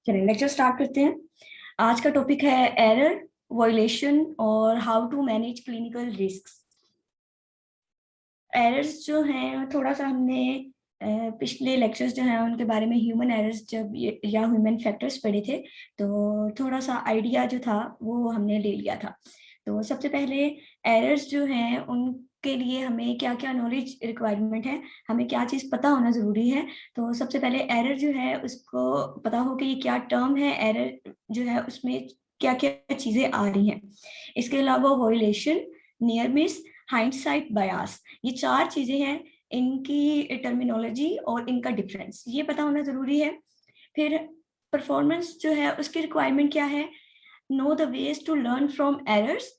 चलिए lecture start करते हैं। आज का टॉपिक है एरर, वायलेशन और how to manage clinical risks. Errors जो हैं थोड़ा सा हमने पिछले लेक्चर्स जो हैं उनके बारे में ह्यूमन एरर्स जब या ह्यूमन फैक्टर्स पढ़े थे, तो थोड़ा सा आइडिया जो था वो हमने ले लिया था। तो सबसे पहले एरर्स जो हैं उनके लिए हमें क्या क्या नॉलेज रिक्वायरमेंट है, हमें क्या चीज़ पता होना ज़रूरी है। तो सबसे पहले एरर जो है उसको पता हो कि ये क्या टर्म है, एरर जो है उसमें क्या क्या चीज़ें आ रही हैं। इसके अलावा वॉयलेशन, नियर मिस, हाइंडसाइट बायस, ये चार चीजें हैं। इनकी टर्मिनोलॉजी और इनका डिफरेंस ये पता होना जरूरी है। फिर परफॉर्मेंस जो है उसकी रिक्वायरमेंट क्या है, know the ways to learn from errors,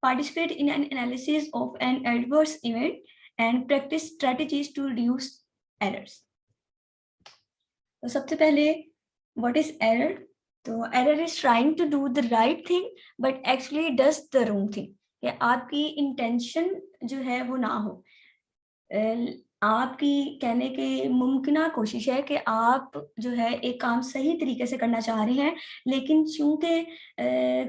participate in an analysis of an adverse event and practise strategies to reduce errors. तो सबसे पहले व्हाट इज एरर? तो error is trying to do the right thing but actually does the wrong thing. या आपकी intention जो है वो ना हो, आपकी कहने की मुमकिन कोशिश है कि आप जो है एक काम सही तरीके से करना चाह रहे हैं, लेकिन चूंकि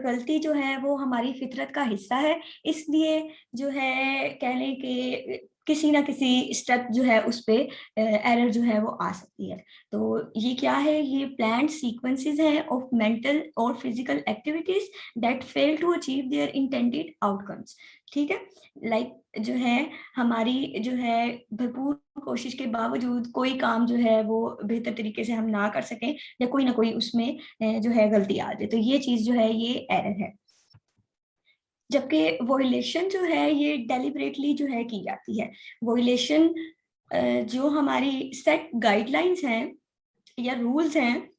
गलती जो है वो हमारी फितरत का हिस्सा है, इसलिए जो है कहने के किसी ना किसी स्टेप जो है उस पे एरर जो है वो आ सकती है। तो ये क्या है, ये प्लान्ड सीक्वेंसेस हैं ऑफ मेंटल और physical activities that fail to achieve their intended outcomes. ठीक है, लाइक जो है हमारी जो है भरपूर कोशिश के बावजूद कोई काम जो है वो बेहतर तरीके से हम ना कर सकें, या कोई ना कोई उसमें जो है गलती आ जाए, तो ये चीज जो है ये एरर है। जबकि वोइलेशन जो है ये डेलिबरेटली जो है की जाती है। वोइलेशन जो हमारी सेट गाइडलाइंस हैं या रूल्स हैं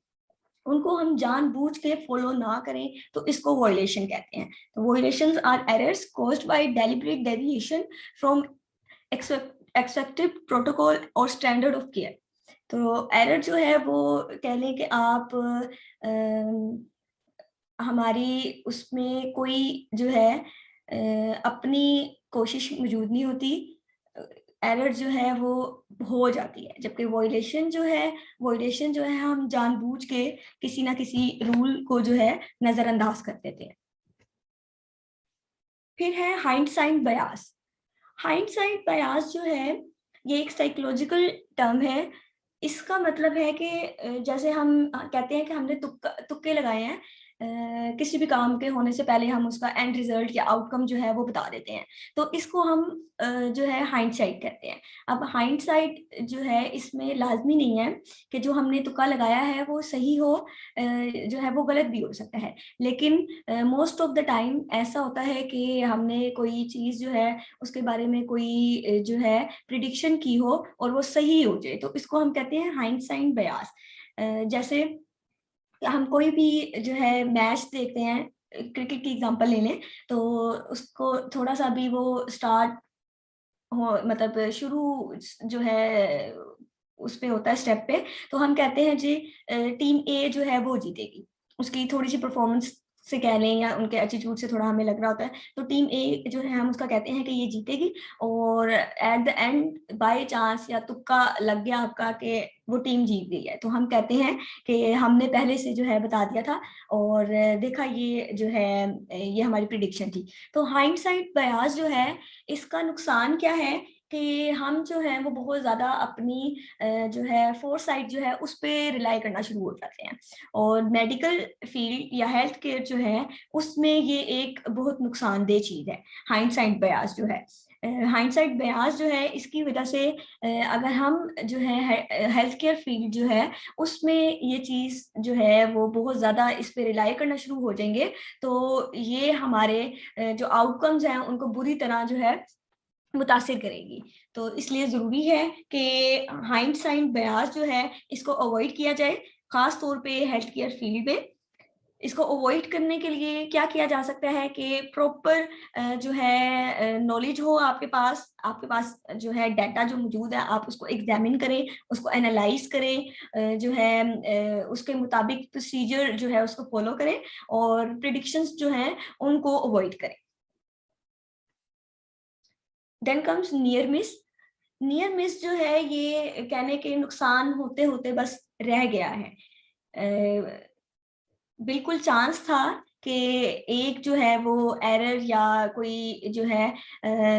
उनको हम जानबूझ के फॉलो ना करें, तो इसको वॉयलेशन कहते हैं। तो violations are errors caused by deliberate deviation from accepted protocol और स्टैंडर्ड ऑफ केयर। तो एरर जो है वो कह लें कि आप हमारी उसमें कोई जो है अपनी कोशिश मौजूद नहीं होती, एरर जो है वो हो जाती है। जबकि वॉयलेशन जो है हम जानबूझ के किसी ना किसी रूल को जो है नजरअंदाज कर देते हैं। फिर है हाइंडसाइट बयास। हाइंडसाइट बयास जो है ये एक साइकोलॉजिकल टर्म है। इसका मतलब है कि जैसे हम कहते हैं कि हमने तुक्के लगाए हैं, किसी भी काम के होने से पहले हम उसका एंड रिजल्ट या आउटकम जो है वो बता देते हैं, तो इसको हम जो है हाइंडसाइट कहते हैं। अब हाइंडसाइट जो है इसमें लाजमी नहीं है कि जो हमने तुक्का लगाया है वो सही हो, जो है वो गलत भी हो सकता है। लेकिन मोस्ट ऑफ द टाइम ऐसा होता है कि हमने कोई चीज जो है उसके बारे में कोई जो है प्रिडिक्शन की हो और वो सही हो जाए, तो इसको हम कहते हैं हाइंडसाइट बयास। जैसे हम कोई भी जो है मैच देखते हैं, क्रिकेट की एग्जांपल ले लें, तो उसको थोड़ा सा भी वो स्टार्ट हो मतलब शुरू जो है उस पे होता है स्टेप पे, तो हम कहते हैं जी टीम ए जो है वो जीतेगी। उसकी थोड़ी सी परफॉर्मेंस से कह लें या उनके एटीट्यूड से थोड़ा हमें लग रहा होता है, तो टीम ए जो है हम उसका कहते हैं कि ये जीतेगी। और at the end by chance या तुक्का लग गया आपका कि वो टीम जीत गई है, तो हम कहते हैं कि हमने पहले से जो है बता दिया था और देखा ये जो है ये हमारी प्रिडिक्शन थी। तो हाइंडसाइट बयास जो है इसका नुकसान क्या है कि हम जो है वो बहुत ज्यादा अपनी जो है फोरसाइट जो है उस पे रिलाई करना शुरू हो जाते हैं। और मेडिकल फील्ड या हेल्थ केयर जो है उसमें ये एक बहुत नुकसानदेह चीज है, हाइंडसाइट बयास जो है। हाइंडसाइट बयास जो है इसकी वजह से अगर हम जो है हेल्थ केयर फील्ड जो है उसमें ये चीज जो है वो बहुत ज्यादा इस पे रिलाई करना शुरू हो जाएंगे, तो ये हमारे जो आउटकम्स हैं उनको बुरी तरह जो है मुतासिर करेगी। तो इसलिए जरूरी है कि हाइंडसाइट बयास जो है इसको अवॉइड किया जाए, खास तौर पे हेल्थ केयर फील्ड में। इसको अवॉइड करने के लिए क्या किया जा सकता है कि प्रॉपर जो है नॉलेज हो आपके पास जो है डाटा जो मौजूद है आप उसको एग्जामिन करें, उसको एनालाइज करें, जो है उसके मुताबिक प्रोसीजर जो है उसको फॉलो करें और प्रिडिक्शंस जो हैं उनको अवॉइड करें। Then comes near miss. Near miss जो है ये कहने के नुकसान होते होते बस रह गया है। बिल्कुल चांस था कि एक जो है वो एरर या कोई जो है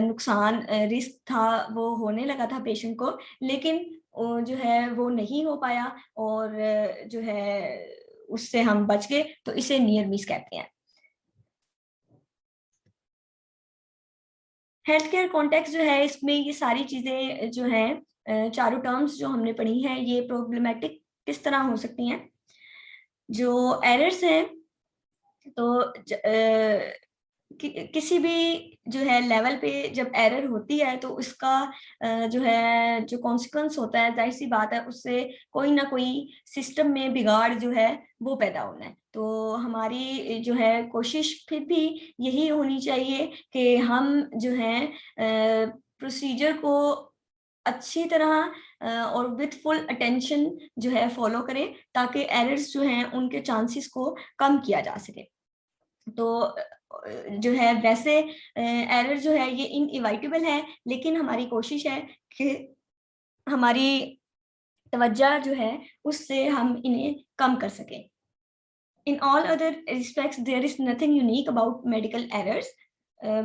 नुकसान रिस्क था वो होने लगा था पेशेंट को, लेकिन जो है वो नहीं हो पाया और जो है उससे हम बच गए, तो इसे नियर मिस कहते हैं। हेल्थ केयर कॉन्टेक्स्ट जो है इसमें ये सारी चीजें जो हैं, चारों टर्म्स जो हमने पढ़ी हैं ये प्रॉब्लमेटिक किस तरह हो सकती हैं। जो एरर्स हैं तो किसी भी जो है लेवल पे जब एरर होती है तो उसका जो है जो कॉन्सिक्वेंस होता है, जाहिर सी बात है उससे कोई ना कोई सिस्टम में बिगाड़ जो है वो पैदा होना है। तो हमारी जो है कोशिश फिर भी यही होनी चाहिए कि हम जो है प्रोसीजर को अच्छी तरह और विथ फुल अटेंशन जो है फॉलो करें, ताकि एरर्स जो हैं उनके चांसेस को कम किया जा सके। तो जो है वैसे एरर जो है ये इनएविटेबल है, लेकिन हमारी कोशिश है कि हमारी तवज्जो जो है उससे हम इन्हें कम कर सकें। In all other respects there is nothing unique about medical errors.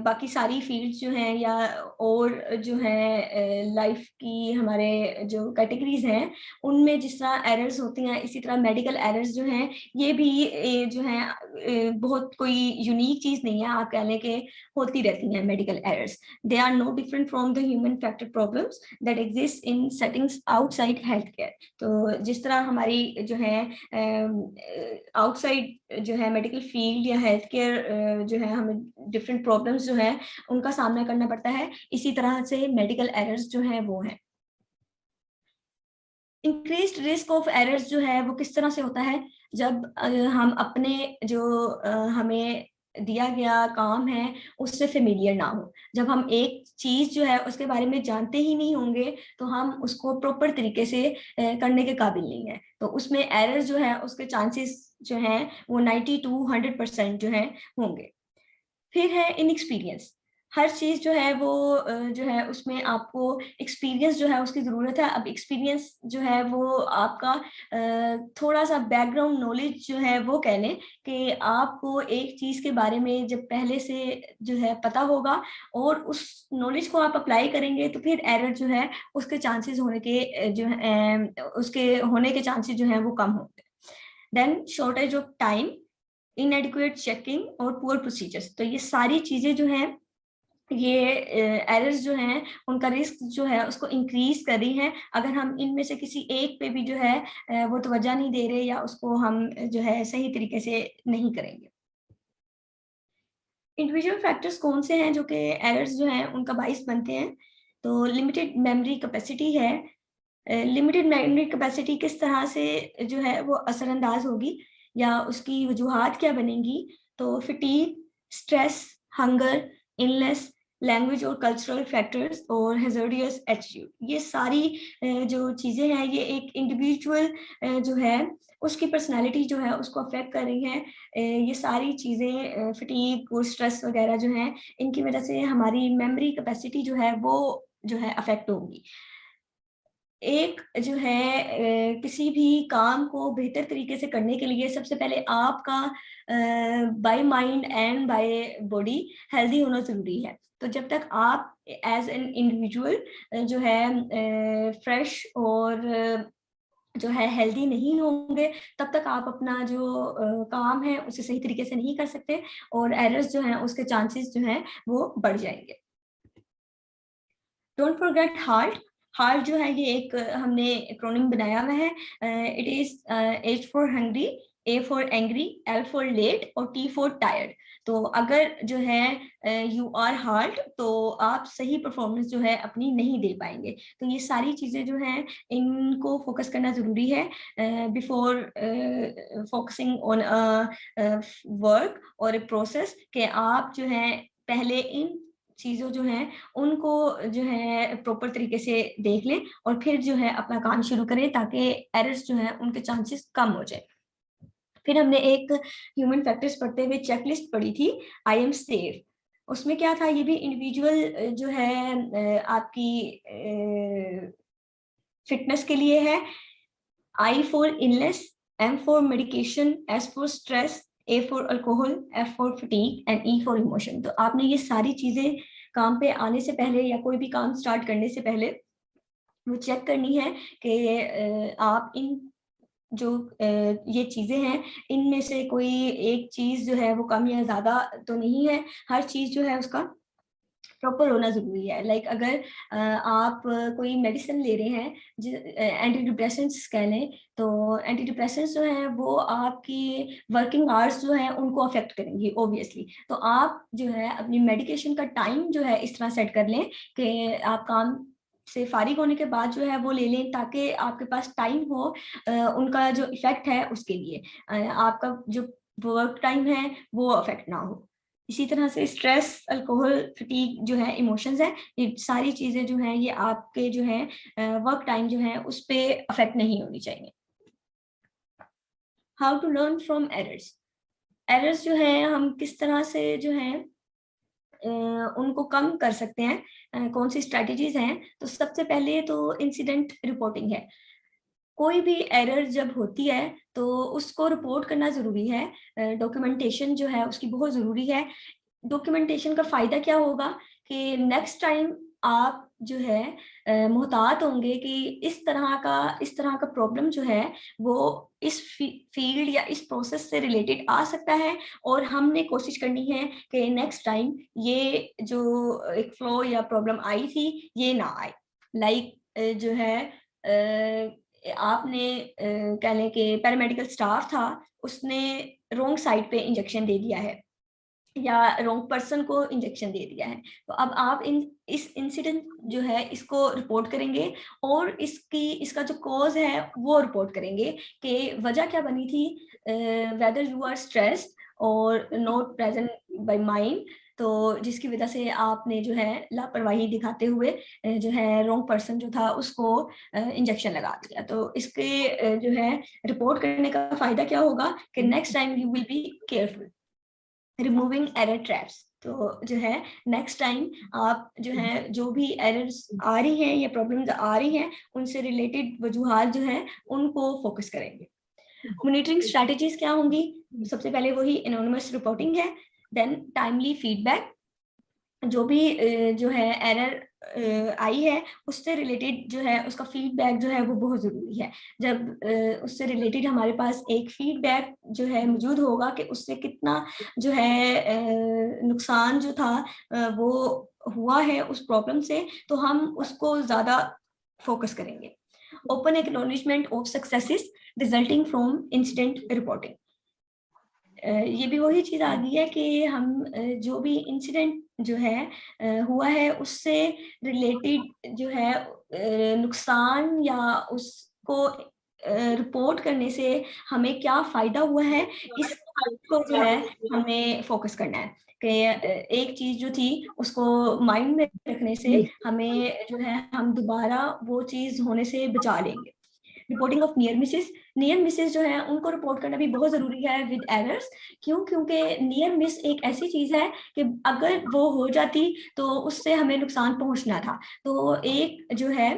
बाकी सारी फील्ड्स जो हैं या और जो है लाइफ की हमारे जो कैटेगरीज हैं उनमें जिस तरह एरर्स होती हैं, इसी तरह मेडिकल एरर्स जो हैं ये भी जो है बहुत कोई यूनिक चीज नहीं है। आप कह लें कि होती रहती हैं medical errors. They are no different from the human factor problems that exist in settings outside health care. तो जिस तरह हमारी जो है आउटसाइड जो है मेडिकल फील्ड या हेल्थ केयर जो है हमें डिफरेंट प्रॉब्लम्स जो है उनका सामना करना पड़ता है, इसी तरह से मेडिकल एरर्स जो है वो है। इंक्रीज्ड रिस्क ऑफ एरर्स जो है वो किस तरह से होता है, जब हम अपने जो हमें दिया गया काम है उससे फेमिलियर ना हो। जब हम एक चीज जो है उसके बारे में जानते ही नहीं होंगे तो हम उसको प्रॉपर तरीके से करने के काबिल नहीं है, तो उसमें एरर जो है उसके चांसेस जो हैं वो 90 to 100% जो है होंगे। फिर है इनएक्सपीरियंस। हर चीज जो है वो जो है उसमें आपको एक्सपीरियंस जो है उसकी जरूरत है। अब एक्सपीरियंस जो है वो आपका थोड़ा सा बैकग्राउंड नॉलेज जो है वो कह लें कि आपको एक चीज के बारे में जब पहले से जो है पता होगा और उस नॉलेज को आप अप्लाई करेंगे तो फिर एरर जो है उसके चांसेस होने के जो है उसके होने के चांसेस जो है वो कम होंगे। Then shortage of time, inadequate checking और पुअर प्रोसीजर्स। तो ये सारी चीजें जो हैं ये एरर्स जो हैं उनका रिस्क जो है उसको इंक्रीज कर रही हैं, अगर हम इनमें से किसी एक पे भी जो है वो तवज्जो नहीं दे रहे या उसको हम जो है सही तरीके से नहीं करेंगे। इंडिविजुअल फैक्टर्स कौन से हैं जो कि एरर्स जो हैं उनका बाइस बनते हैं। तो लिमिटेड मेमोरी कैपेसिटी है। लिमिटेड मेमोरी कैपेसिटी किस तरह से जो है वो असरअंदाज होगी या उसकी वजूहात क्या बनेंगी। तो fatigue, stress, hunger, illness, language और कल्चरल फैक्टर्स और हैजर्डियस एटीट्यूड, ये सारी जो चीज़ें हैं ये एक इंडिविजुअल जो है उसकी पर्सनालिटी जो है उसको अफेक्ट कर रही हैं। ये सारी चीज़ें फटीग और स्ट्रेस वगैरह जो हैं इनकी वजह से हमारी मेमोरी कैपेसिटी जो है वो जो है अफेक्ट होगी। एक जो है किसी भी काम को बेहतर तरीके से करने के लिए सबसे पहले आपका by mind and by body healthy होना ज़रूरी है। तो जब तक आप एज एन इंडिविजुअल जो है फ्रेश और जो है हेल्दी नहीं होंगे तब तक आप अपना जो काम है उसे सही तरीके से नहीं कर सकते और एरर्स जो हैं उसके चांसेस जो हैं वो बढ़ जाएंगे। Don't forget heart. हार्ट जो है ये एक हमने एक्रोनिम बनाया हुआ है। It is H for hungry, A for angry, L for late और टी फॉर टायर्ड। तो अगर जो है यू आर हार्ट तो आप सही परफॉर्मेंस जो है अपनी नहीं दे पाएंगे। तो ये सारी चीजें जो हैं इनको फोकस करना जरूरी है बिफोर फोकसिंग ऑन वर्क और ए प्रोसेस, कि आप जो है पहले इन चीज़ों जो हैं उनको जो है प्रॉपर तरीके से देख लें और फिर जो है अपना काम शुरू करें ताकि एरर्स जो हैं उनके चांसेस कम हो जाए। फिर हमने एक ह्यूमन फैक्टर्स पढ़ते हुए चेकलिस्ट पढ़ी थी, आई एम सेफ। उसमें क्या था, ये भी इंडिविजुअल जो है आपकी फिटनेस के लिए है। I for illness, M for medication, S for stress, A for alcohol, F for fatigue and E for emotion। तो आपने ये सारी चीजें काम पे आने से पहले या कोई भी काम स्टार्ट करने से पहले वो चेक करनी है कि आप इन जो ये चीजें हैं इनमें से कोई एक चीज जो है वो कम या ज्यादा तो नहीं है। हर चीज जो है उसका प्रॉपर होना जरूरी है। लाइक अगर आप कोई मेडिसिन ले रहे हैं, एंटी डिप्रेसेंट्स कह लें, तो एंटी डिप्रेसेंट्स जो हैं वो आपकी वर्किंग आवर्स जो हैं उनको अफेक्ट करेंगी ऑब्वियसली। तो आप जो है अपनी मेडिकेशन का टाइम जो है इस तरह सेट कर लें कि आप काम से फारिग होने के बाद जो है वो ले लें, ताकि आपके पास टाइम हो उनका जो इफेक्ट है उसके लिए, आपका जो वर्क टाइम है वो अफेक्ट ना हो। इसी तरह से स्ट्रेस, अल्कोहल, फटीग जो है इमोशंस है, ये सारी चीजें जो हैं ये आपके जो है वर्क टाइम जो है उस पर अफेक्ट नहीं होनी चाहिए। How to learn from errors. Errors जो है हम किस तरह से जो है उनको कम कर सकते हैं, कौन सी स्ट्रेटजीज हैं। तो सबसे पहले तो इंसिडेंट रिपोर्टिंग है। कोई भी एरर जब होती है तो उसको रिपोर्ट करना जरूरी है। डॉक्यूमेंटेशन जो है उसकी बहुत जरूरी है। डॉक्यूमेंटेशन का फायदा क्या होगा कि नेक्स्ट टाइम आप जो है मोहतात होंगे कि इस तरह का प्रॉब्लम जो है वो इस फील्ड या इस प्रोसेस से रिलेटेड आ सकता है, और हमने कोशिश करनी है कि नेक्स्ट टाइम ये जो एक फ्लो या प्रॉब्लम आई थी ये ना आए। लाइक जो है आपने कह लें कि पैरामेडिकल स्टाफ था, उसने रोंग साइड पे इंजेक्शन दे दिया है या रॉन्ग पर्सन को इंजेक्शन दे दिया है। तो अब आप इस इंसिडेंट जो है इसको रिपोर्ट करेंगे और इसका जो कॉज है वो रिपोर्ट करेंगे कि वजह क्या बनी थी, वेदर यू आर स्ट्रेस्ड और नॉट प्रेजेंट बाय माइंड, तो जिसकी वजह से आपने जो है लापरवाही दिखाते हुए जो है रॉन्ग पर्सन जो था उसको इंजेक्शन लगा दिया। तो इसके जो है रिपोर्ट करने का फायदा क्या होगा कि next time you will be careful. Removing error traps, तो जो है नेक्स्ट टाइम आप जो है जो भी एरर्स आ रही हैं या प्रॉब्लम्स आ रही हैं उनसे रिलेटेड वजूहात जो है उनको फोकस करेंगे। मॉनिटरिंग स्ट्रैटेजीज क्या होंगी? सबसे पहले वही एनोनिमस रिपोर्टिंग है, देन टाइमली फीडबैक, जो भी जो है एरर आई है उससे रिलेटेड जो है उसका फीडबैक जो है वो बहुत ज़रूरी है। जब उससे रिलेटेड हमारे पास एक फीडबैक जो है मौजूद होगा कि उससे कितना जो है नुकसान जो था वो हुआ है उस प्रॉब्लम से, तो हम उसको ज़्यादा फोकस करेंगे। Open acknowledgement of successes resulting from incident reporting, ये भी वही चीज आ गई है कि हम जो भी इंसिडेंट जो है हुआ है उससे रिलेटेड जो है नुकसान या उसको रिपोर्ट करने से हमें क्या फायदा हुआ है, इसको जो है हमें फोकस करना है कि एक चीज जो थी उसको माइंड में रखने से हमें जो है हम दोबारा वो चीज होने से बचा लेंगे। रिपोर्टिंग ऑफ नियर मिसेस जो है उनको रिपोर्ट करना भी बहुत जरूरी है विद एरर्स। क्यों? क्योंकि नियर मिस एक ऐसी चीज है कि अगर वो हो जाती तो उससे हमें नुकसान पहुंचना था। तो एक जो है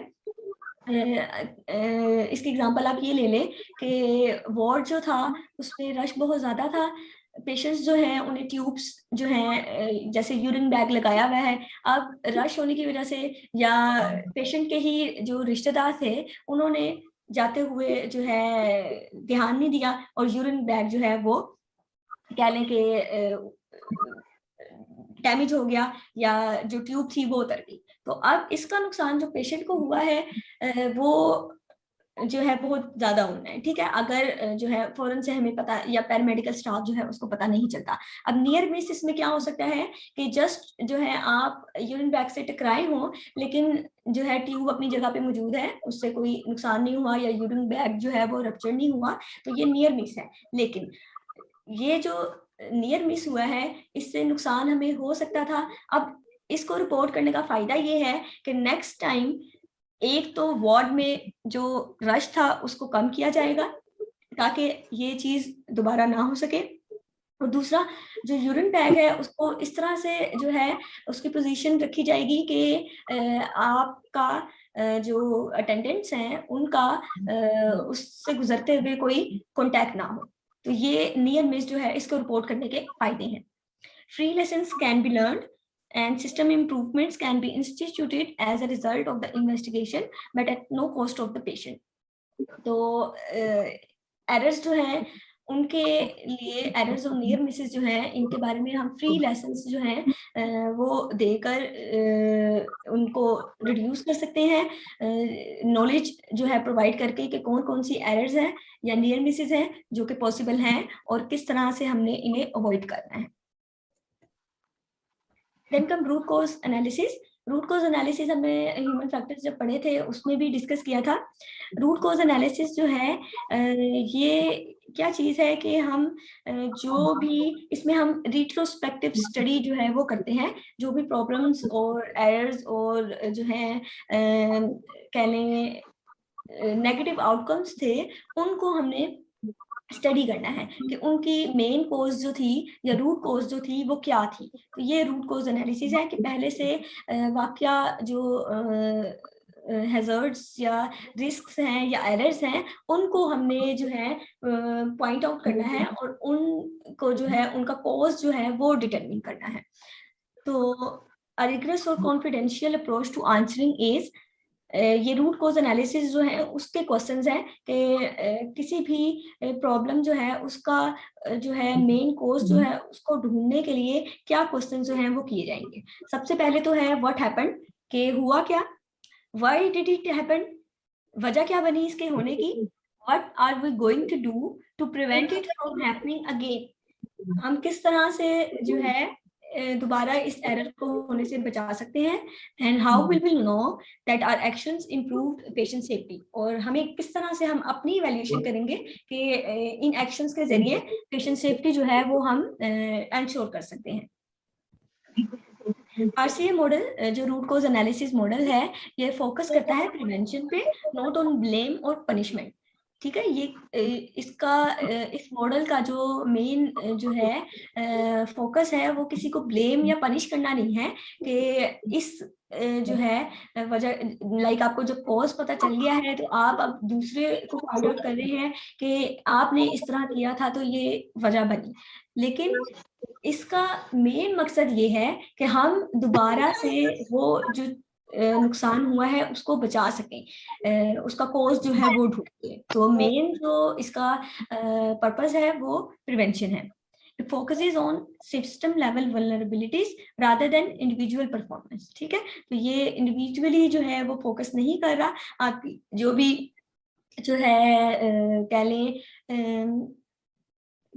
इसकी एग्जांपल आप ये ले लें कि वार्ड जो था उसमें रश बहुत ज्यादा था। पेशेंट्स जो हैं उन्हें ट्यूब्स जो हैं जैसे यूरिन बैग लगाया हुआ है। अब रश होने की वजह से या पेशेंट के ही जो रिश्तेदार थे उन्होंने जाते हुए जो है ध्यान नहीं दिया और यूरिन बैग जो है वो कह लें कि डैमेज हो गया या जो ट्यूब थी वो उतर गई। तो अब इसका नुकसान जो पेशेंट को हुआ है वो जो है बहुत ज्यादा होना है। ठीक है, अगर जो है फौरन से हमें पता या पैरामेडिकल स्टाफ जो है उसको पता नहीं चलता। अब नियर मिस इसमें क्या हो सकता है कि जस्ट जो है आप यूरिन बैग से टकराए हो लेकिन जो है ट्यूब अपनी जगह पे मौजूद है, उससे कोई नुकसान नहीं हुआ या यूरिन बैग जो है वो रप्चर नहीं हुआ, तो ये नियर मिस है। लेकिन ये जो नियर मिस हुआ है इससे नुकसान हमें हो सकता था। अब इसको रिपोर्ट करने का फायदा ये है कि नेक्स्ट टाइम एक तो वार्ड में जो रश था उसको कम किया जाएगा ताकि ये चीज दोबारा ना हो सके, और दूसरा जो यूरिन बैग है उसको इस तरह से जो है उसकी पोजीशन रखी जाएगी कि आपका जो अटेंडेंट्स हैं उनका उससे गुजरते हुए कोई कॉन्टैक्ट ना हो। तो ये नियर मिस जो है इसको रिपोर्ट करने के फायदे हैं। Free lessons can be learn and system improvements can be instituted as a result of the investigation but at no cost of the patient. तो एरर्स जो हैं उनके लिए, एरर्स और नियर मिसेस जो हैं इनके बारे में हम फ्री लेसन्स जो हैं वो देकर उनको रिड्यूस कर सकते हैं, नॉलेज जो है प्रोवाइड करके कि कौन कौन सी एरर्स हैं या नियर मिसेस हैं जो कि पॉसिबल हैं और किस तरह से हमने इन्हें अवॉइड करना है। Then come root cause analysis. Root cause analysis हमने ह्यूमन फैक्टर्स जब पढ़े थे उसमें भी डिस्कस किया था। रूट कॉज एनालिसिस जो है ये क्या चीज है कि हम जो भी इसमें हम रिट्रोस्पेक्टिव स्टडी जो है वो करते हैं, जो भी प्रॉब्लम्स और एरर्स और जो है कह लें नेगेटिव आउटकम्स थे उनको हमने स्टडी करना है कि उनकी मेन कोज जो थी या रूट कोज जो थी वो क्या थी। तो ये रूट कोज एनालिसिस है कि पहले से वाकया जो हैजर्ड्स या रिस्क्स हैं या एरर्स हैं उनको हमने जो है पॉइंट आउट करना है और उनको जो है उनका कोज जो है वो डिटरमिन करना है। तो रिगरस और confidential approach to answering is, ये रूट कोज एनालिसिस जो है उसके क्वेश्चंस हैं कि किसी भी प्रॉब्लम जो है उसका जो है मेन कोज जो है उसको ढूंढने के लिए क्या क्वेश्चन जो हैं वो किए जाएंगे। सबसे पहले तो है व्हाट हैपेंड, कि हुआ क्या, व्हाई डिड इट हैपन, वजह क्या बनी इसके होने की, what are we going to do to prevent it from happening again, हम किस तरह से जो है दोबारा इस एरर को होने से बचा सकते हैं, and how will we know that our actions improved patient safety, और हमें किस तरह से हम अपनी इवैल्यूएशन करेंगे कि इन एक्शंस के जरिए पेशेंट सेफ्टी जो है वो हम इंश्योर कर सकते हैं। RCA मॉडल जो रूट कोज एनालिसिस मॉडल है ये फोकस करता है प्रिवेंशन पे, नॉट ऑन ब्लेम और पनिशमेंट। ठीक है, ये इसका इस मॉडल का जो मेन जो है फोकस है वो किसी को ब्लेम या पनिश करना नहीं है कि इस जो है वजह लाइक आपको जब कॉज पता चल गया है तो आप अब दूसरे को फाइंड आउट कर रहे हैं कि आपने इस तरह किया था तो ये वजह बनी, लेकिन इसका मेन मकसद ये है कि हम दोबारा से वो जो नुकसान हुआ है उसको बचा सकें, उसका कॉज जो है वो ढूंढे। तो मेन जो इसका पर्पस है वो प्रिवेंशन है। It focuses on system level vulnerabilities rather than individual performance। ठीक है, तो ये इंडिविजुअली जो है वो फोकस नहीं कर रहा, आपकी जो भी जो है कह लें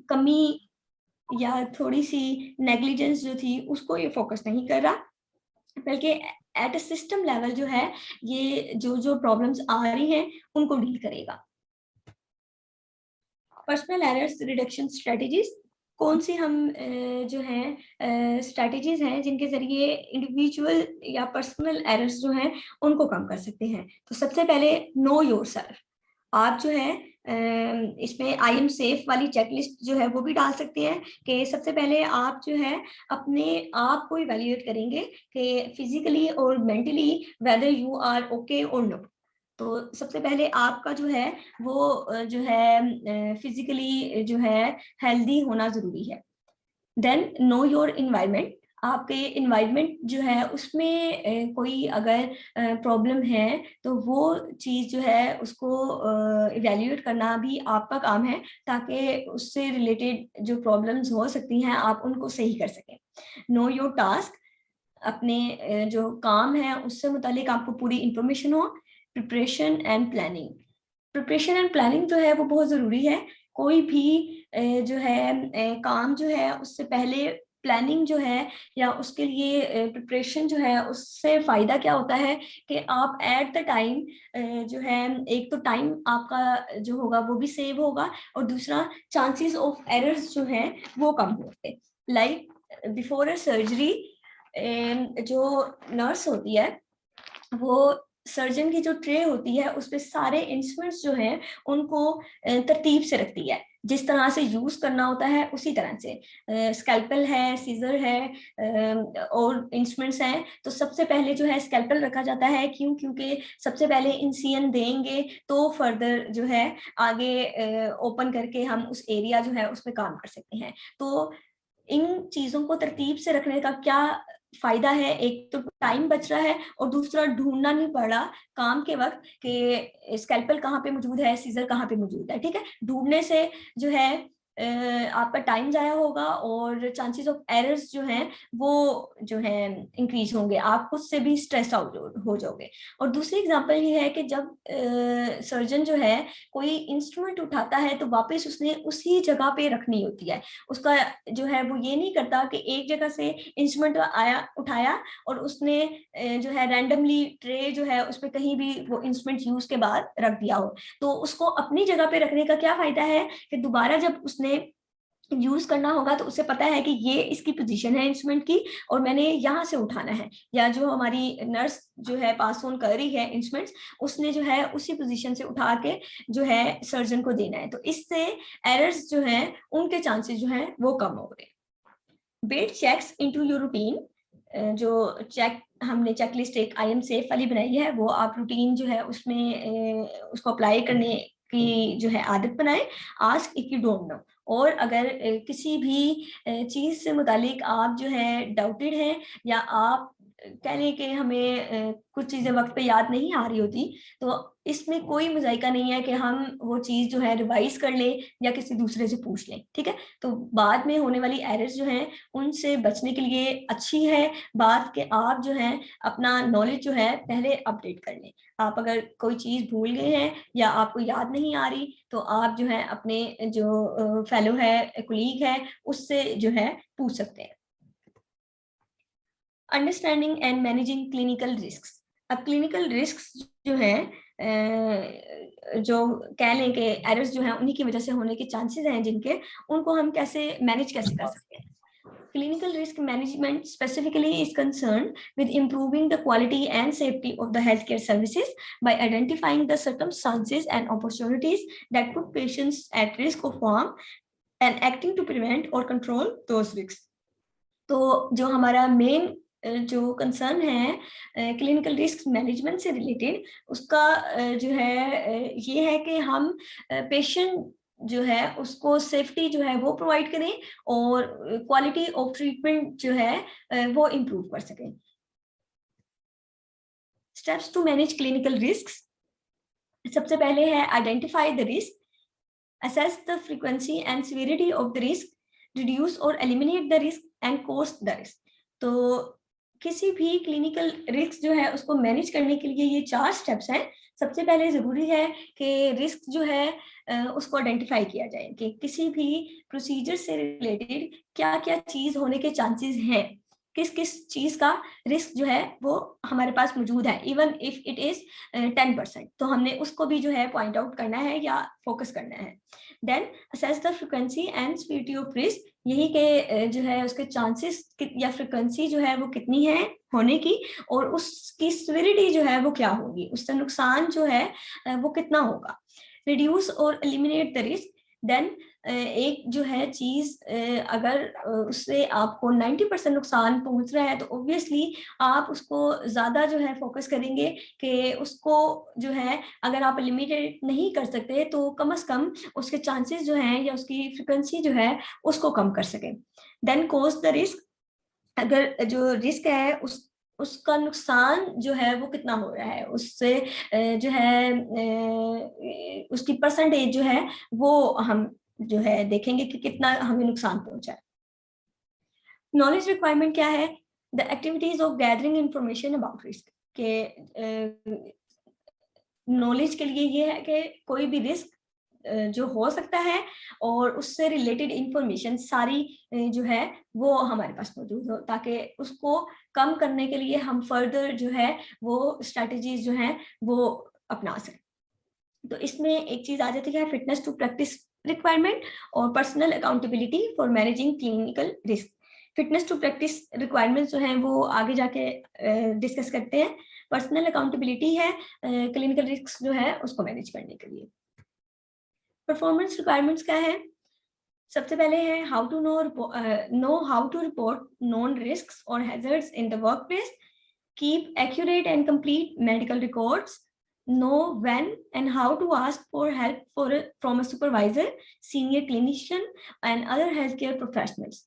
कमी या थोड़ी सी नेग्लिजेंस जो थी उसको ये फोकस नहीं कर रहा, बल्कि एट अ सिस्टम लेवल जो है ये जो जो प्रॉब्लम्स आ रही हैं उनको डील करेगा। पर्सनल एरर्स रिडक्शन स्ट्रेटजीज, कौन सी हम जो है स्ट्रेटजीज हैं जिनके जरिए इंडिविजुअल या पर्सनल एरर्स जो हैं उनको कम कर सकते हैं। तो सबसे पहले नो योरसेल्फ, आप जो है इसमें आई एम सेफ वाली चेकलिस्ट जो है वो भी डाल सकते हैं कि सबसे पहले आप जो है अपने आप को इवैल्यूएट करेंगे कि फिजिकली और mentally whether you are okay और नो। तो सबसे पहले आपका जो है वो जो है फिजिकली जो है हेल्दी होना जरूरी है। देन नो योर इन्वायरमेंट, आपके इन्वायरमेंट जो है उसमें कोई अगर प्रॉब्लम है तो वो चीज़ जो है उसको इवैल्यूएट करना भी आपका काम है ताकि उससे रिलेटेड जो प्रॉब्लम्स हो सकती हैं आप उनको सही कर सकें। नो योर टास्क, अपने जो काम है उससे मुतालिक आपको पूरी इंफॉर्मेशन हो। Preparation and planning, preparation and planning जो है वो बहुत ज़रूरी है। कोई भी जो है काम जो है उससे पहले प्लानिंग जो है या उसके लिए प्रिपरेशन जो है उससे फ़ायदा क्या होता है कि आप एट द टाइम जो है एक तो टाइम आपका जो होगा वो भी सेव होगा और दूसरा चांसेस ऑफ एरर्स जो है वो कम होते। लाइक बिफोर अ सर्जरी जो नर्स होती है वो सर्जन की जो ट्रे होती है उसपे सारे इंस्ट्रूमेंट्स जो हैं उनको तरतीब से रखती है, जिस तरह से यूज करना होता है उसी तरह से। स्कैल्पल है, सीजर है, और इंस्ट्रूमेंट्स हैं। तो सबसे पहले जो है स्कैल्पल रखा जाता है, क्योंकि सबसे पहले इंसिजन देंगे तो फर्दर जो है आगे ओपन करके हम उस एरिया जो है उस पर काम कर सकते हैं। तो इन चीजों को तरतीब से रखने का क्या फायदा है, एक तो टाइम बच रहा है और दूसरा ढूंढना नहीं पड़ रहा काम के वक्त कि स्कैल्पल कहाँ पे मौजूद है, सीजर कहाँ पे मौजूद है। ठीक है, ढूंढने से जो है आपका टाइम जाया होगा और चांसेस ऑफ एरर्स जो हैं वो जो है इंक्रीज होंगे, आप खुद से भी स्ट्रेस आउट हो जाओगे। और दूसरी एग्जांपल ये है कि जब सर्जन जो है कोई इंस्ट्रूमेंट उठाता है तो वापस उसने उसी जगह पे रखनी होती है। उसका जो है वो ये नहीं करता कि एक जगह से इंस्ट्रूमेंट आया उठाया और उसने जो है रैंडमली ट्रे जो है उस पर कहीं भी वो इंस्ट्रूमेंट यूज के बाद रख दिया हो। तो उसको अपनी जगह पे रखने का क्या फायदा है कि दोबारा जब उसने यूज करना होगा तो उसे पता है कि ये इसकी पोजीशन है इंस्ट्रूमेंट की और मैंने यहाँ से उठाना है, या जो हमारी नर्स जो है पास ऑन कर रही है इंस्ट्रूमेंट्स उसने जो है उसी पोजीशन से उठा के जो है सर्जन को देना है। तो इससे एरर्स जो है उनके चांसेस जो है वो कम हो रहे। Build checks into your routine, जो चेक हमने चेकलिस्ट एक आई एम सेफ वाली बनाई है वो आप रूटीन जो है उसमें उसको अप्लाई करने की जो है आदत बनाए। Ask if you don't know, और अगर किसी भी चीज से मुतालिक आप जो है डाउटेड हैं या आप कह लें कि हमें कुछ चीजें वक्त पे याद नहीं आ रही होती, तो इसमें कोई मजाइका नहीं है कि हम वो चीज जो है रिवाइज कर लें या किसी दूसरे से पूछ लें। ठीक है, तो बाद में होने वाली एरर्स जो हैं उनसे बचने के लिए अच्छी है बात कि आप जो है अपना नॉलेज जो है पहले अपडेट कर लें। आप अगर कोई चीज भूल गए हैं या आपको याद नहीं आ रही तो आप जो है अपने जो फेलो है, कुलीग है, उससे जो है पूछ सकते हैं। Understanding and managing clinical risk. अब क्लिनिकल रिस्क जो है जो कह लें कि एरर्स जो है उन्हीं की वजह से होने के चांसेस हैं जिनके, उनको हम कैसे मैनेज कैसे कर सकते हैं। Clinical risk management specifically is concerned with improving the quality and safety of the healthcare services by identifying the circumstances and opportunities that put patients at risk of harm and acting to prevent or control those risks. तो जो हमारा main जो concern है clinical risk management से related, उसका जो है ये है कि हम पेशेंट जो है उसको सेफ्टी जो है वो प्रोवाइड करें और क्वालिटी ऑफ ट्रीटमेंट जो है वो इम्प्रूव कर सकें। Steps to manage clinical risk. सबसे पहले है identify the risk, assess the frequency and severity of the risk, reduce or eliminate the risk and cost the risk। तो किसी भी क्लिनिकल रिस्क जो है उसको मैनेज करने के लिए ये 4 स्टेप्स हैं। सबसे पहले जरूरी है कि रिस्क जो है उसको आइडेंटिफाई किया जाए कि किसी भी प्रोसीजर से रिलेटेड क्या क्या चीज होने के चांसेस हैं, किस किस चीज का रिस्क जो है वो हमारे पास मौजूद है, इवन इफ इट इज 10%, तो हमने उसको भी जो है पॉइंट आउट करना है या फोकस करना है। Then assess the frequency and speed of risk, यही के जो है उसके चांसेस या फ्रिक्वेंसी जो है वो कितनी है होने की और उसकी सिविरिटी जो है वो क्या होगी, उसका नुकसान जो है वो कितना होगा। रिड्यूस और एलिमिनेट द रिस्क, देन एक जो है चीज अगर उससे आपको 90% नुकसान पहुंच रहा है तो ऑब्वियसली आप उसको ज्यादा जो है फोकस करेंगे कि उसको जो है अगर आप लिमिटेड नहीं कर सकते तो कम से कम उसके चांसेस जो हैं या उसकी फ्रिक्वेंसी जो है उसको कम कर सकें। देन कॉज द रिस्क, अगर जो रिस्क है उसका नुकसान जो है वो कितना हो रहा है, उससे जो है उसकी परसेंटेज जो है वो हम जो है देखेंगे कि कितना हमें नुकसान पहुंचा है। नॉलेज रिक्वायरमेंट क्या है? The activities of gathering information about risk, के नॉलेज के लिए ये है कि कोई भी रिस्क जो हो सकता है और उससे रिलेटेड इंफॉर्मेशन सारी जो है वो हमारे पास मौजूद हो ताकि उसको कम करने के लिए हम फर्दर जो है वो स्ट्रेटजीज जो है वो अपना सकें। तो इसमें एक चीज आ जाती है फिटनेस टू प्रैक्टिस रिक्वायरमेंट और personal accountability for managing clinical risk. Fitness to practise requirements जो हैं वो आगे जाके डिस्कस करते हैं। पर्सनल अकाउंटेबिलिटी है क्लिनिकल रिस्क जो है उसको मैनेज करने के लिए। परफॉर्मेंस रिक्वायरमेंट्स क्या है? सबसे पहले है how to know how to report known risks और hazards in the workplace, keep accurate and complete medical records, know when and how to ask for help from a supervisor, senior clinician, and other healthcare professionals.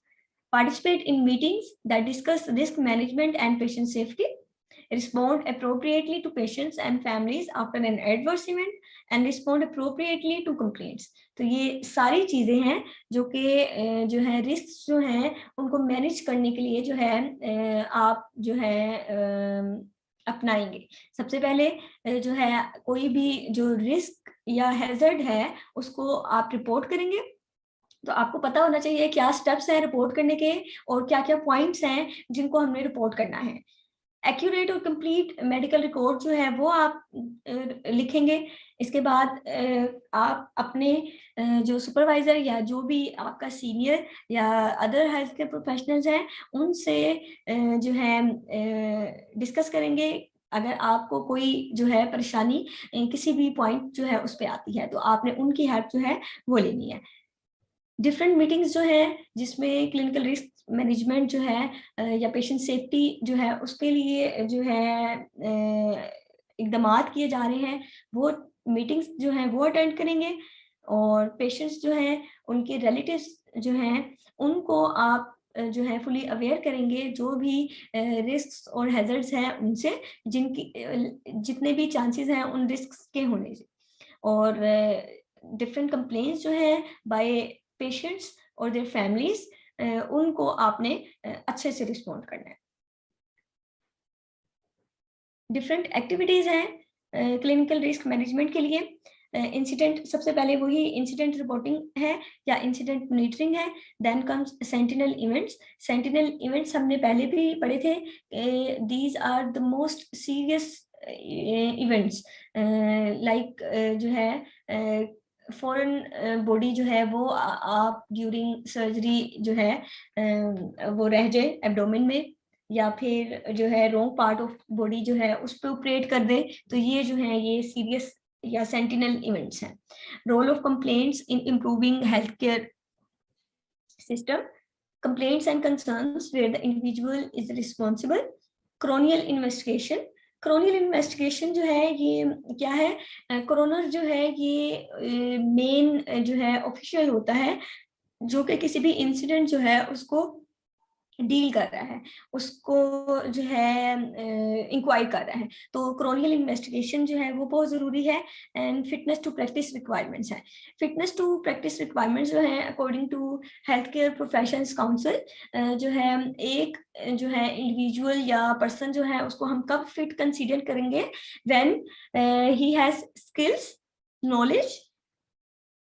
Participate in meetings that discuss risk management and patient safety. Respond appropriately to patients and families after an adverse event, and respond appropriately to complaints. तो ये सारी चीजें हैं जो कि जो है risk जो हैं उनको मैनेज करने के लिए जो है आप जो है अपनाएंगे। सबसे पहले जो है कोई भी जो रिस्क या हैजर्ड है उसको आप रिपोर्ट करेंगे, तो आपको पता होना चाहिए क्या स्टेप्स हैं रिपोर्ट करने के और क्या क्या पॉइंट्स हैं जिनको हमने रिपोर्ट करना है। एक्यूरेट और कंप्लीट मेडिकल रिकॉर्ड जो है वो आप लिखेंगे। इसके बाद आप अपने जो सुपरवाइजर या जो भी आपका सीनियर या अदर हेल्थ केयर प्रोफेशनल्स हैं उनसे जो है डिस्कस करेंगे। अगर आपको कोई जो है परेशानी किसी भी पॉइंट जो है उस पर आती है तो आपने उनकी हेल्प जो है वो लेनी है। डिफरेंट मीटिंग्स जो है जिसमें क्लिनिकल रिस्क मैनेजमेंट जो है या पेशेंट सेफ्टी जो है उसके लिए जो है इकदामात किए जा रहे हैं वो मीटिंग्स जो है वो अटेंड करेंगे। और पेशेंट्स जो हैं उनके रिलेटिव्स जो हैं उनको आप जो है फुली अवेयर करेंगे जो भी रिस्क और हैजर्ड्स हैं उनसे, जिनकी जितने भी चांसेस हैं उन रिस्क के होने से। और डिफरेंट कंप्लेंट्स जो है बाय पेशेंट्स और देयर फैमिलीज उनको आपने अच्छे से रिस्पॉन्ड करना है। डिफरेंट एक्टिविटीज हैं क्लिनिकल रिस्क मैनेजमेंट के लिए। इंसिडेंट सबसे पहले वही इंसिडेंट रिपोर्टिंग है या इंसिडेंट मॉनिटरिंग है। Then comes sentinel events. Sentinel events हमने पहले भी पढ़े थे। These are the most serious events like जो है फॉरेन बॉडी जो है वो आप ड्यूरिंग सर्जरी जो है वो रह जाए एब्डोमेन में, या फिर जो है रॉन्ग पार्ट ऑफ बॉडी जो है उस पर ऑपरेट कर दे, तो ये जो है ये सीरियस या सेंटिनल इवेंट्स हैं। Role of complaints in improving health care system, complaints and concerns where the individual is responsible. Coronial investigation, coronial investigation जो है ये क्या है? क्रोनर जो है ये मेन जो है ऑफिशियल होता है जो कि किसी भी इंसिडेंट जो है उसको डील कर रहा है, उसको जो है इंक्वायर कर रहा है। तो क्रोनियल इन्वेस्टिगेशन जो है वो बहुत ज़रूरी है। And fitness to practise requirements है। फिटनेस टू प्रैक्टिस रिक्वायरमेंट्स जो है according to health care professions council जो है एक जो है इंडिविजुअल या पर्सन जो है उसको हम कब फिट कंसीडर करेंगे? When he has skills, knowledge,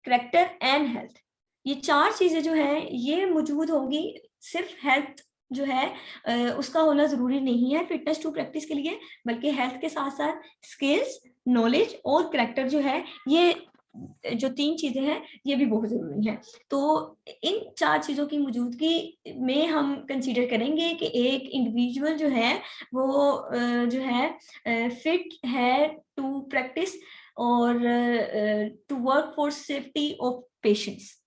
character and health. ये चार चीजें जो है ये मौजूद होंगी। सिर्फ हेल्थ जो है उसका होना जरूरी नहीं है फिटनेस टू प्रैक्टिस के लिए, बल्कि हेल्थ के साथ साथ स्किल्स, नॉलेज और कैरेक्टर जो है ये जो तीन चीजें हैं ये भी बहुत जरूरी है। तो इन चार चीजों की मौजूदगी में हम कंसीडर करेंगे कि एक इंडिविजुअल जो है वो जो है फिट है टू प्रैक्टिस और to work for safety of patients.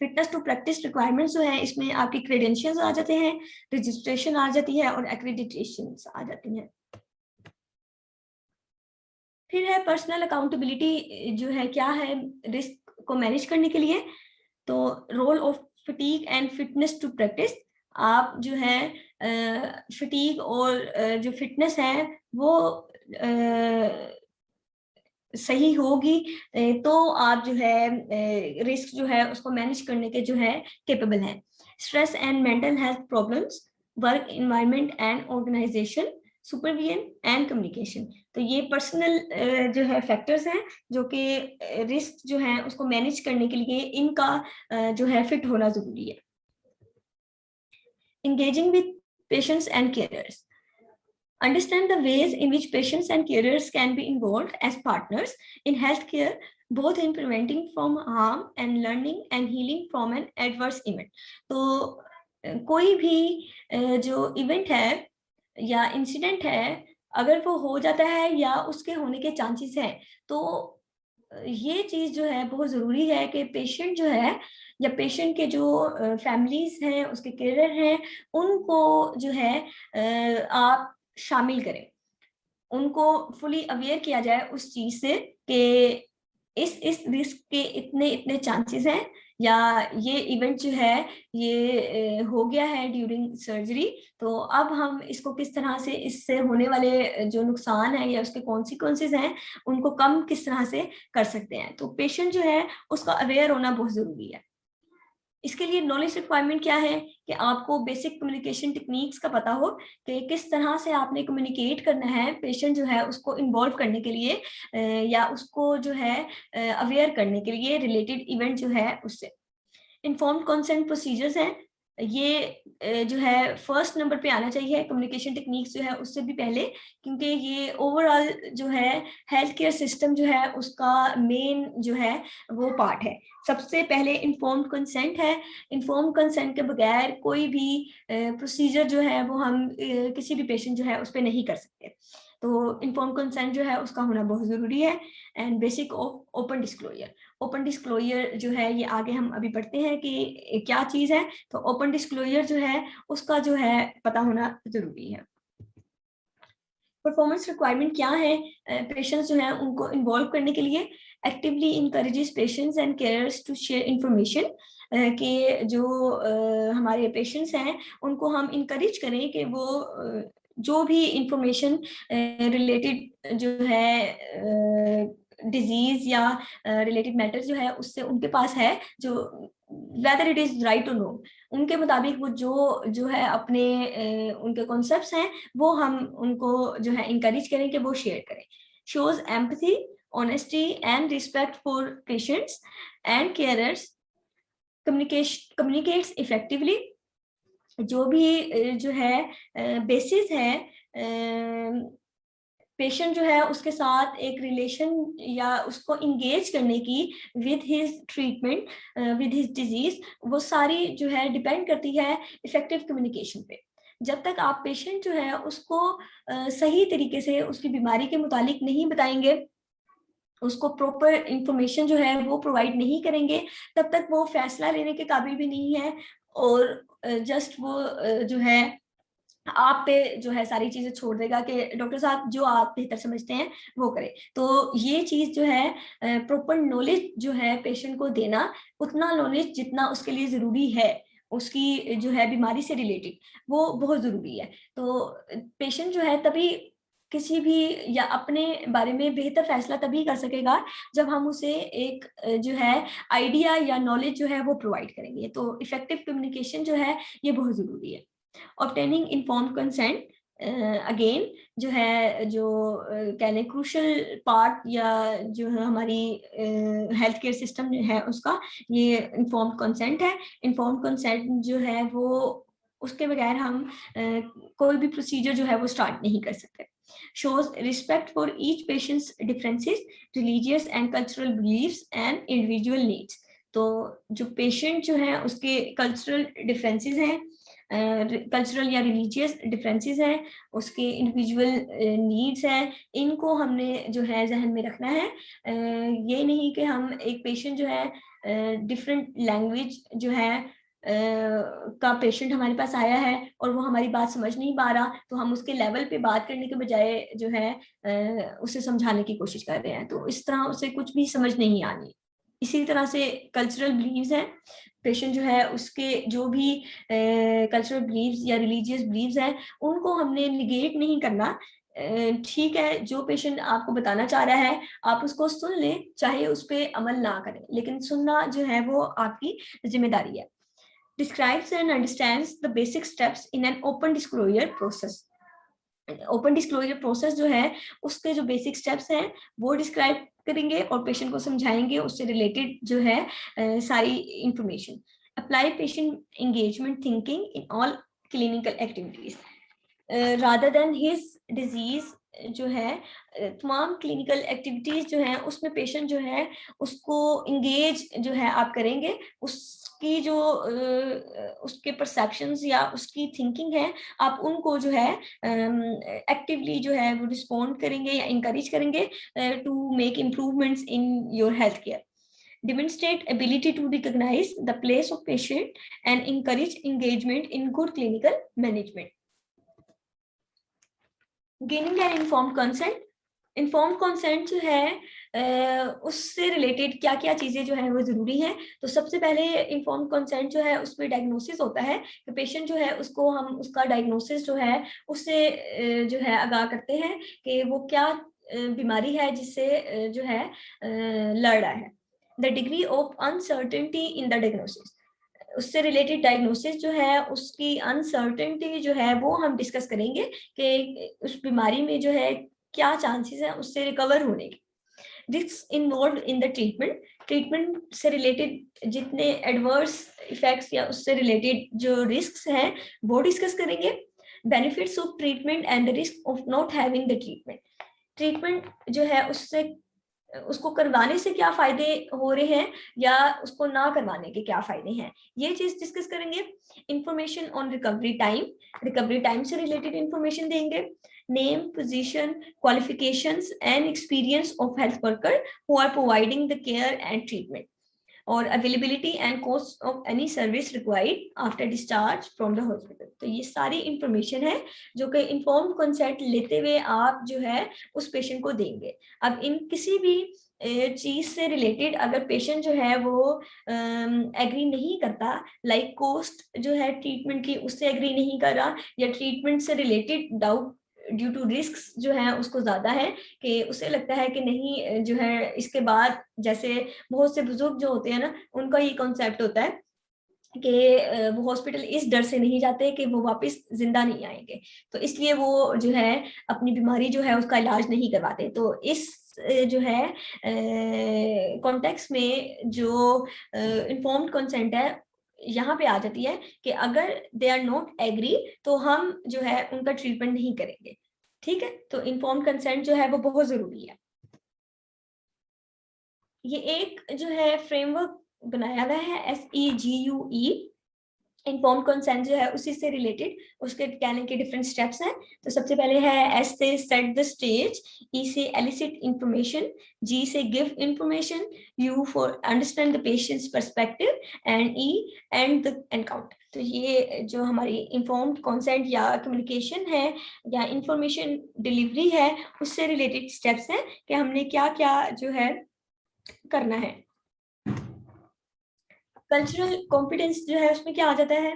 Fitness to practise requirements जो है इसमें आपकी क्रेडेंशियल्स आ जाते हैं, रजिस्ट्रेशन आ जाती है और एक्रेडिटेशन आ जाती है। फिर है पर्सनल अकाउंटेबिलिटी जो है क्या है रिस्क को मैनेज करने के लिए। तो role of fatigue and fitness to practise, आप जो है फटीग और जो फिटनेस है वो सही होगी तो आप जो है रिस्क जो है उसको मैनेज करने के जो है कैपेबल हैं। Stress and mental health problems, work environment and organisation, supervision and communication. तो ये पर्सनल जो है फैक्टर्स हैं जो कि रिस्क जो है उसको मैनेज करने के लिए इनका जो है फिट होना जरूरी है। engaging with patients and carers, understand the ways in which patients and carers can be involved as partners in healthcare, both in preventing from harm and learning and healing from an adverse event. तो कोई भी जो event है या incident है, अगर वो हो जाता है या उसके होने के चांसेस हैं, तो ये चीज़ जो है बहुत ज़रूरी है कि पेशेंट जो है या पेशेंट के जो फैमिलीज़ हैं, उसके केयरर हैं, उनको जो है आप शामिल करें। उनको फुली अवेयर किया जाए उस चीज़ से कि इस रिस्क के इतने चांसेस हैं, या ये इवेंट जो है ये हो गया है ड्यूरिंग सर्जरी, तो अब हम इसको किस तरह से, इससे होने वाले जो नुकसान है या उसके कॉन्सिक्वेंसेस हैं, उनको कम किस तरह से कर सकते हैं। तो पेशेंट जो है उसका अवेयर होना बहुत ज़रूरी है। इसके लिए नॉलेज रिक्वायरमेंट क्या है कि आपको बेसिक कम्युनिकेशन टेक्निक्स का पता हो कि किस तरह से आपने कम्युनिकेट करना है पेशेंट जो है उसको इन्वॉल्व करने के लिए, या उसको जो है अवेयर करने के लिए रिलेटेड इवेंट जो है उससे। इन्फॉर्म्ड कंसेंट प्रोसीजर्स हैं, ये जो है फर्स्ट नंबर पे आना चाहिए कम्युनिकेशन टेक्निक्स जो है उससे भी पहले, क्योंकि ये ओवरऑल जो है हेल्थ केयर सिस्टम जो है उसका मेन जो है वो पार्ट है। सबसे पहले इन्फॉर्म्ड कंसेंट है। इन्फॉर्म्ड कंसेंट के बगैर कोई भी प्रोसीजर जो है वो हम किसी भी पेशेंट जो है उस पर नहीं कर सकते। तो इन्फॉर्म्ड कंसेंट जो है उसका होना बहुत ज़रूरी है। And basic open disclosure. Open disclosure जो है ये आगे हम अभी पढ़ते हैं कि क्या चीज़ है। तो ओपन डिस्क्लोजर जो है उसका जो है पता होना ज़रूरी है। परफॉर्मेंस रिक्वायरमेंट क्या है पेशेंट्स जो है उनको इन्वॉल्व करने के लिए? Actively encourages patients and carers to share information, कि जो हमारे पेशेंट्स हैं उनको हम इनकरेज करें कि वो जो भी इंफॉर्मेशन रिलेटेड जो है डिजीज या रिलेटेड मैटर जो है उससे उनके पास है, जो वेदर इट इज राइट और नो, उनके मुताबिक वो जो जो है अपने उनके कॉन्सेप्ट्स हैं वो हम उनको जो है इंकरेज करें कि वो शेयर करें। Shows empathy, honesty and respect for patients and carers, communicates effectively. जो भी जो है बेसिस है पेशेंट जो है उसके साथ एक रिलेशन या उसको इंगेज करने की with his treatment, with his disease, वो सारी जो है डिपेंड करती है इफेक्टिव कम्युनिकेशन पे। जब तक आप पेशेंट जो है उसको सही तरीके से उसकी बीमारी के मुतालिक नहीं बताएंगे, उसको प्रॉपर इंफॉर्मेशन जो है वो प्रोवाइड नहीं करेंगे, तब तक वो फैसला लेने के काबिल भी नहीं है। और जस्ट वो जो है आप पे जो है सारी चीजें छोड़ देगा कि डॉक्टर साहब जो आप बेहतर समझते हैं वो करें। तो ये चीज जो है प्रॉपर नॉलेज जो है पेशेंट को देना, उतना नॉलेज जितना उसके लिए जरूरी है उसकी जो है बीमारी से रिलेटेड, वो बहुत जरूरी है। तो पेशेंट जो है तभी किसी भी या अपने बारे में बेहतर फैसला तभी कर सकेगा जब हम उसे एक जो है आइडिया या नॉलेज जो है वो प्रोवाइड करेंगे। तो इफेक्टिव कम्युनिकेशन जो है ये बहुत जरूरी है। ऑब्टेनिंग इन्फॉर्म्ड कंसेंट अगेन जो है, जो कह लें क्रूशल पार्ट या जो है हमारी हेल्थ केयर सिस्टम है उसका, ये इन्फॉर्म्ड कंसेंट है। इन्फॉर्म्ड कंसेंट जो है वो उसके बगैर हम कोई भी प्रोसीजर जो है वो स्टार्ट नहीं कर सकते। shows respect for each patient's differences, religious and cultural beliefs and individual needs। तो जो पेशेंट जो है उसके कल्चरल डिफरेंसेस हैं, कल्चरल या रिलीजियस डिफरेंसेस हैं, उसके इंडिविजुअल नीड्स हैं, इनको हमने जो है जहन में रखना है। ये नहीं कि हम एक पेशेंट जो है डिफरेंट लैंग्वेज जो है का पेशेंट हमारे पास आया है और वो हमारी बात समझ नहीं पा रहा, तो हम उसके लेवल पे बात करने के बजाय जो है उसे समझाने की कोशिश कर रहे हैं, तो इस तरह उसे कुछ भी समझ नहीं आनी। इसी तरह से कल्चरल बिलीव्स हैं, पेशेंट जो है उसके जो भी कल्चरल बिलीव्स या रिलीजियस बिलीव्स हैं उनको हमने निगेट नहीं करना। ठीक है, जो पेशेंट आपको बताना चाह रहा है आप उसको सुन लें, चाहे उस पर अमल ना करें, लेकिन सुनना जो है वो आपकी जिम्मेदारी है। Describes and understands the basic steps in an open disclosure process। Open disclosure process जो है उसके जो बेसिक स्टेप्स हैं वो डिस्क्राइब करेंगे और पेशेंट को समझाएंगे उससे रिलेटेड जो है सारी information. Apply patient engagement thinking in all clinical activities rather than his disease. जो है तमाम क्लिनिकल एक्टिविटीज जो है उसमें पेशेंट जो है उसको इंगेज जो है आप करेंगे, उस उसकी जो उसके परसेप्शंस या उसकी थिंकिंग है, आप उनको जो है एक्टिवली जो है वो रिस्पॉन्ड करेंगे या इंकरेज करेंगे to make improvements in your health care. Demonstrate ability to recognize the place of patient and encourage engagement in good clinical management. Gaining an informed consent. Informed consent जो है उससे related क्या क्या चीजें जो है वो जरूरी हैं. तो सबसे पहले इन्फॉर्म्ड कंसेंट जो है उसमें डायग्नोसिस होता है कि पेशेंट जो है उसको हम उसका डायग्नोसिस जो है उससे जो है आगाह करते हैं कि वो क्या बीमारी है जिससे जो है लड़ रहा है. The degree of uncertainty in the diagnosis. उससे रिलेटेड डायग्नोसिस जो है उसकी अनसर्टेनिटी जो है वो हम डिस्कस करेंगे कि उस बीमारी में जो है क्या चांसेस हैं उससे रिकवर होने के. Risk involve in the treatment. Treatment से रिलेटेड जितने एडवर्स इफेक्ट्स या उससे रिलेटेड जो रिस्क हैं वो डिस्कस करेंगे. Benefits of treatment and the risk of not having the treatment. Treatment जो है उससे उसको करवाने से क्या फायदे हो रहे हैं या उसको ना करवाने के क्या फायदे हैं, ये चीज डिस्कस करेंगे. Information on recovery time. Recovery time से रिलेटेड इंफॉर्मेशन देंगे. Name, position, qualifications and experience of health worker who are providing the care and treatment. और availability and cost of any service required after discharge from the hospital. तो ये सारी information है जो कि informed consent लेते हुए आप जो है उस पेशेंट को देंगे. अब इन किसी भी चीज से रिलेटेड अगर पेशेंट जो है वो एग्री नहीं करता, लाइक कॉस्ट जो है ट्रीटमेंट की उससे एग्री नहीं कर रहा या ट्रीटमेंट से related doubt due to risk जो है उसको ज्यादा है कि उसे लगता है कि नहीं जो है इसके बाद, जैसे बहुत से बुजुर्ग जो होते हैं ना उनका ये कॉन्सेप्ट होता है कि वो हॉस्पिटल इस डर से नहीं जाते कि वो वापस जिंदा नहीं आएंगे, तो इसलिए वो जो है अपनी बीमारी जो है उसका इलाज नहीं करवाते. तो इस जो है कॉन्टेक्स्ट में जो इन्फॉर्म्ड कंसेंट है यहाँ पे आ जाती है कि अगर दे आर नॉट एग्री तो हम जो है उनका ट्रीटमेंट नहीं करेंगे. ठीक है, तो इन्फॉर्म्ड कंसेंट जो है वो बहुत जरूरी है. ये एक जो है फ्रेमवर्क बनाया हुआ है SEGUE. इन्फॉर्म्ड कंसेंट जो है उसी से रिलेटेड उसके कहने के डिफरेंट स्टेप्स हैं. तो सबसे पहले है S से सेट द स्टेज, E से एलिसिट इंफॉर्मेशन, G से give information, U for understand the patients perspective and E and the encounter. तो ये जो हमारी इन्फॉर्म्ड कंसेंट या कम्युनिकेशन है या इंफॉर्मेशन डिलीवरी है उससे रिलेटेड स्टेप्स हैं कि हमने क्या क्या जो है करना है. कल्चरल कॉम्पिटेंस जो है उसमें क्या आ जाता है,